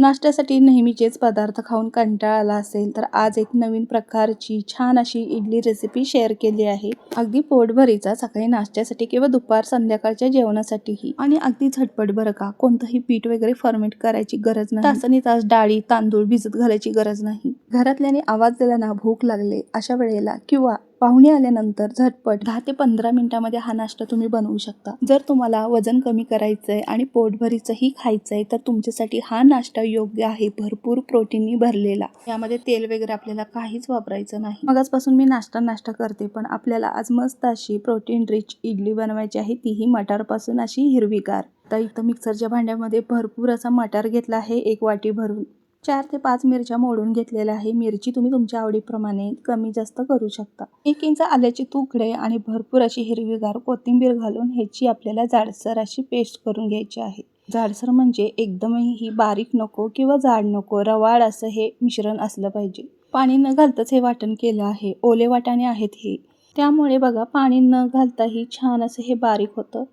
नाश्त्यासाठी नेहमीचेच पदार्थ खाऊन कंटाळा आला असेल तर आज एक नवीन प्रकारची छान अशी इडली रेसिपी शेअर केली आहे. अगदी पोटभरीचा सकाळी नाश्त्यासाठी किंवा दुपार संध्याकाळच्या जेवणासाठीही आणि अगदी झटपट बरं का. कोणतंही पीठ वगैरे फर्मेंट करायची गरज नाही. तासनीतास डाळी तांदूळ भिजत घालायची गरज नाही. घरातल्याने आवाज दिला ना भूक लागले अशा वेळेला किंवा पाहुणे आल्यानंतर झटपट 10 ते 15 मिनिटांमध्ये हा नाश्ता तुम्ही बनवू शकता. जर तुम्हाला वजन कमी करायचंय आणि पोटभरीचंही खायचंय तर तुमच्यासाठी हा नाश्ता योग्य आहे. भरपूर प्रोटीननी भरलेला. यामध्ये तेल वगैरे आपल्याला काहीच वापरायचं नाही. मगाचपासून मी नाश्ता करते पण आपल्याला आज मस्त अशी प्रोटीन रिच इडली बनवायची आहे, तीही मटारपासून अशी हिरवीगार. आता इथं मिक्सरच्या भांड्यामध्ये भरपूर असा मटार घेतला आहे 1 वाटी भरून. 4 ते 5 मिरच्या मोडून घेतलेल्या आहे. मिरची तुम्ही तुमच्या आवडीप्रमाणे कमी जास्त करू शकता. 1 इंच आल्याचे तुकडे आणि भरपूर अशी हिरवीगार कोथिंबीर घालून ह्याची आपल्याला जाडसर अशी पेस्ट करून घ्यायची आहे. जाडसर म्हणजे एकदमही ही बारीक नको किंवा जाड नको, रवाळ असं हे मिश्रण असलं पाहिजे. पाणी न घालताच हे वाटण केलं आहे. ओले वाटाणे आहेत हे, त्यामुळे बघा पाणी न घालताही छान असं हे बारीक होतं.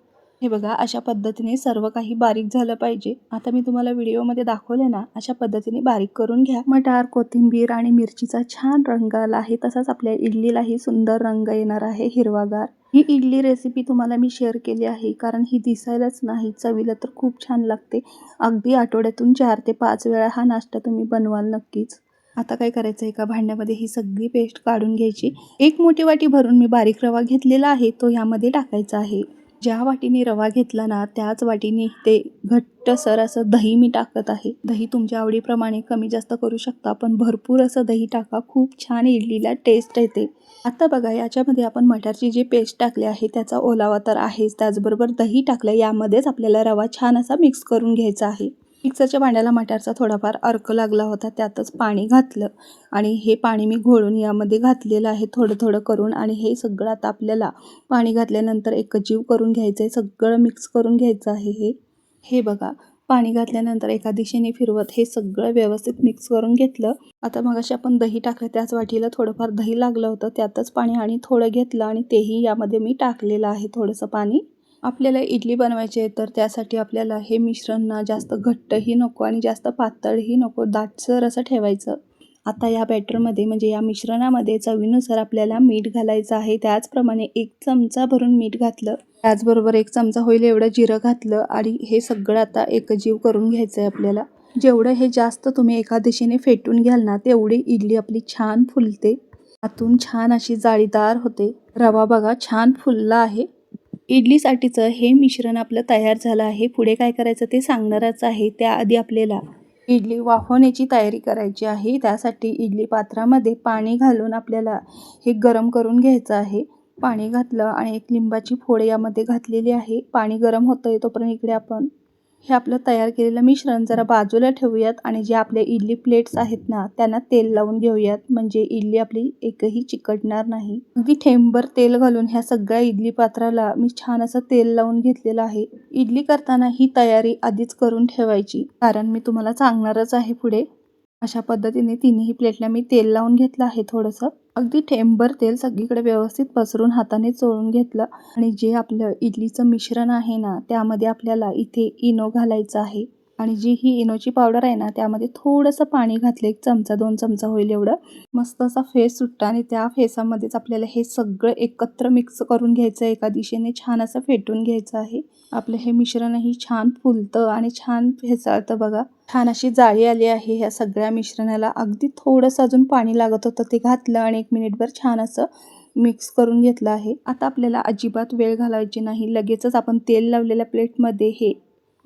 हे बघा अशा पद्धतीने सर्व काही बारीक झालं पाहिजे. आता मी तुम्हाला व्हिडिओमध्ये दाखवले ना, अशा पद्धतीने बारीक करून घ्या. मटार, कोथिंबीर आणि मिरचीचा छान रंग आला आहे. तसाच आपल्या इडलीलाही सुंदर रंग येणार आहे हिरवागार. ही इडली रेसिपी तुम्हाला मी शेअर केली आहे कारण ही दिसायलाच नाही, चवीला तर खूप छान लागते. अगदी आठवड्यातून 4 ते 5 वेळा हा नाश्ता तुम्ही बनवाल नक्कीच. आता काय करायचं, एका भांड्यामध्ये ही सगळी पेस्ट काढून घ्यायची. 1 मोठी वाटी भरून मी बारीक रवा घेतलेला आहे, तो यामध्ये टाकायचा आहे. ज्या वाटीने रवा घेतला ना त्याच वाटीने ते घट्टसर असं दही मी टाकत आहे. दही तुमच्या आवडीप्रमाणे कमी जास्त करू शकता, पण भरपूर असं दही टाका, खूप छान इडलीला टेस्ट येते. आता बघा याच्यामध्ये आपण मटारची जी पेस्ट टाकली आहे त्याचा ओलावा तर आहेच, त्याचबरोबर दही टाकलं. यामध्येच आपल्याला रवा छान असा मिक्स करून घ्यायचा आहे. मिक्सरच्या भांड्याला मटारचा थोडाफार अर्क लागला होता, त्यातच पाणी घातलं आणि हे पाणी मी घोळून यामध्ये घातलेलं आहे थोडं थोडं करून. आणि हे सगळं आता आपल्याला पाणी घातल्यानंतर एकजीव करून घ्यायचं आहे, सगळं मिक्स करून घ्यायचं आहे. हे बघा पाणी घातल्यानंतर एका दिशेने फिरवत हे सगळं व्यवस्थित मिक्स करून घेतलं. आता मग अशी आपण दही टाकलं, त्याच वाटीला थोडंफार दही लागलं होतं, त्यातच पाणी आणि थोडं घेतलं आणि तेही यामध्ये मी टाकलेलं आहे थोडंसं पाणी. आपल्याला इडली बनवायची आहे तर त्यासाठी आपल्याला हे मिश्रण ना जास्त घट्टही नको आणि जास्त पातळही नको, दाटसर असं ठेवायचं. आता या बॅटरमध्ये म्हणजे या मिश्रणामध्ये चवीनुसार आपल्याला मीठ घालायचं आहे. त्याचप्रमाणे 1 चमचा भरून मीठ घातलं, त्याचबरोबर 1 चमचा होईल एवढं जिरं घातलं आणि हे सगळं आता एकजीव करून घ्यायचं आहे आपल्याला. जेवढं हे जास्त तुम्ही एका दिशेने फेटून घ्याल ना तेवढी इडली आपली छान फुलते, आतून छान अशी जाळीदार होते. रवा बघा छान फुलला आहे. इडलीसाठीचं हे मिश्रण आपलं तयार झालं आहे. पुढे काय करायचं ते सांगणारच आहे. त्याआधी आपल्याला इडली वाफवण्याची तयारी करायची आहे. त्यासाठी इडली पात्रामध्ये पाणी घालून आपल्याला हे गरम करून घ्यायचं आहे. पाणी घातलं आणि 1 लिंबाची फोड यामध्ये घातलेली आहे. पाणी गरम होतंय तोपर्यंत इकडे आपण हे आपलं तयार केलेलं मिश्रण जरा बाजूला ठेवूयात आणि जे आपले इडली प्लेट्स आहेत ना त्यांना तेल लावून घेऊयात, म्हणजे इडली आपली एकही चिकटणार नाही. अगदी थेंबभर तेल घालून ह्या सगळ्या इडली पात्राला मी छान असं तेल लावून घेतलेलं आहे. इडली करताना ही तयारी आधीच करून ठेवायची, कारण मी तुम्हाला सांगणारच आहे पुढे. अशा पद्धतीने तिन्ही प्लेटला मी तेल लावून घेतलं आहे थोडंसं. अगदी थेंबभर तेल सगळीकडे व्यवस्थित पसरून हाताने चोळून घेतलं आणि जे आपलं इडलीचं मिश्रण आहे ना त्यामध्ये आपल्याला इथे इनो घालायचं आहे. आणि जी ही इनोची पावडर आहे ना त्यामध्ये थोडंसं पाणी घातलं, 1 चमचा 2 चमचा होईल एवढं. मस्त असा फेस सुटता आणि त्या फेसामध्येच आपल्याला हे सगळं एकत्र मिक्स करून घ्यायचं आहे. एका दिशेने छान असं फेटून घ्यायचं आहे. आपलं हे मिश्रणही छान फुलतं आणि छान फेसाळतं बघा. छान अशी जाळी आली आहे ह्या सगळ्या मिश्रणाला. अगदी थोडंसं अजून पाणी लागत होतं, ते घातलं आणि 1 मिनिटभर छान असं मिक्स करून घेतलं आहे. आता आपल्याला अजिबात वेळ घालवायची नाही, लगेचच आपण तेल लावलेल्या प्लेटमध्ये हे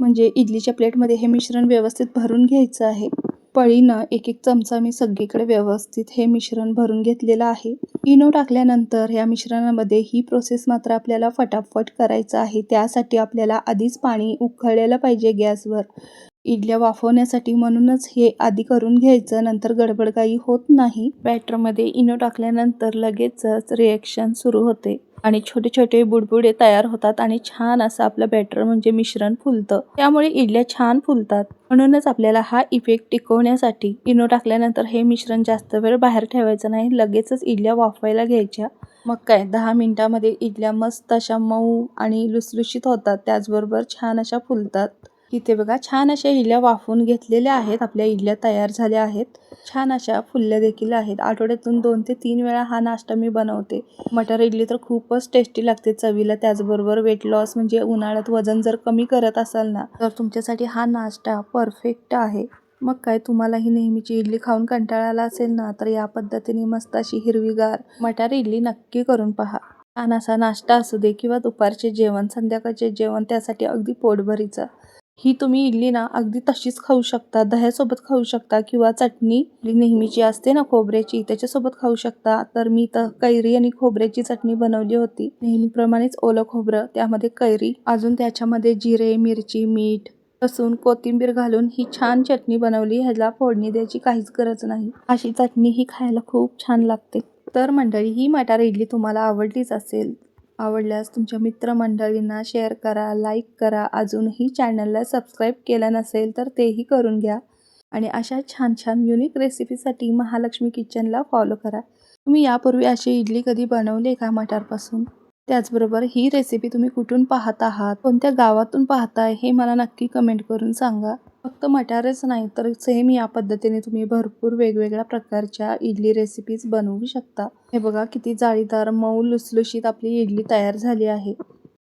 म्हणजे इडलीच्या प्लेटमध्ये हे मिश्रण व्यवस्थित भरून घ्यायचं आहे. पळीनं 1-1 चमचा मी सगळीकडे व्यवस्थित हे मिश्रण भरून घेतलेलं आहे. इनो टाकल्यानंतर या मिश्रणामध्ये ही प्रोसेस मात्र आपल्याला फटाफट करायचं आहे. त्यासाठी आपल्याला आधीच पाणी उकळलेलं पाहिजे गॅसवर इडल्या वाफवण्यासाठी, म्हणूनच हे आधी करून घ्यायचं, नंतर गडबड काही होत नाही. बॅटरमध्ये इनो टाकल्यानंतर लगेचच रिॲक्शन सुरू होते आणि छोटे छोटे बुडबुडे तयार होतात आणि छान असं आपलं बॅटर म्हणजे मिश्रण फुलतं. त्यामुळे इडल्या छान फुलतात. म्हणूनच आपल्याला हा इफेक्ट टिकवण्यासाठी इनो टाकल्यानंतर हे मिश्रण जास्त वेळ बाहेर ठेवायचं नाही, लगेचच इडल्या वाफवायला घ्यायच्या. मग काय 10 मिनिटांमध्ये इडल्या मस्त अशा मऊ आणि लुसलुशीत होतात, त्याचबरोबर छान अशा फुलतात. इथे बघा छान अशा इडल्या वाफवून घेतलेल्या आहेत. आपल्या इडल्या तयार झाल्या आहेत. छान अशा फुलल्या देखील आहेत. आठवड्यातून 2 ते 3 वेळा हा नाश्ता मी बनवते. मटार इडली तर खूपच टेस्टी लागते चवीला. त्याचबरोबर वेट लॉस म्हणजे उन्हाळ्यात वजन जर कमी करत असाल ना, तर तुमच्यासाठी हा नाश्ता परफेक्ट आहे. मग काय तुम्हालाही नेहमीची इडली खाऊन कंटाळा आला असेल ना, तर या पद्धतीने मस्त अशी हिरवीगार मटार इडली नक्की करून पहा. छान असा नाश्ता असू दे किंवा दुपारचे जेवण, संध्याकाळचे जेवण त्यासाठी अगदी पोटभरीचं. ही तुम्ही इडली ना अगदी तशीच खाऊ शकता, दह्यासोबत खाऊ शकता किंवा चटणी आपली नेहमीची असते ना खोबऱ्याची त्याच्यासोबत खाऊ शकता. तर मी तर कैरी आणि खोबऱ्याची चटणी बनवली होती. नेहमीप्रमाणेच ओलं खोबरं, त्यामध्ये कैरी, अजून त्याच्यामध्ये जिरे, मिरची, मीठ, लसूण, कोथिंबीर घालून ही छान चटणी बनवली. ह्याला फोडणी द्यायची काहीच गरज नाही. अशी चटणी ही खायला खूप छान लागते. तर मंडळी, ही मटार इडली तुम्हाला आवडलीच असेल. आवडल्यास तुमच्या मित्रमंडळींना शेअर करा, लाईक करा. अजूनही चॅनलला सबस्क्राईब केलं नसेल तर तेही करून घ्या. आणि अशा छान छान युनिक रेसिपीसाठी महालक्ष्मी किचनला फॉलो करा. तुम्ही यापूर्वी अशी इडली कधी बनवली का मटारपासून? त्याचबरोबर ही रेसिपी तुम्ही कुठून पाहत आहात, कोणत्या गावातून पाहताय हे मला नक्की कमेंट करून सांगा. फक्त मटारच नाही तर सेम या पद्धतीने तुम्ही भरपूर वेगवेगळ्या प्रकारच्या इडली रेसिपीज बनवू शकता. हे बघा किती जाळीदार मऊ लुसलुशीत आपली इडली तयार झाली आहे.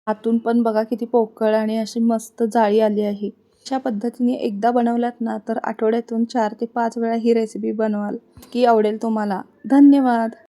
आतून पण बघा किती पोकळ आणि अशी मस्त जाळी आली आहे. अशा पद्धतीने एकदा बनवलात ना तर आठवड्यातून 4 ते 5 वेळा ही रेसिपी बनवाल. की आवडेल तुम्हाला. धन्यवाद.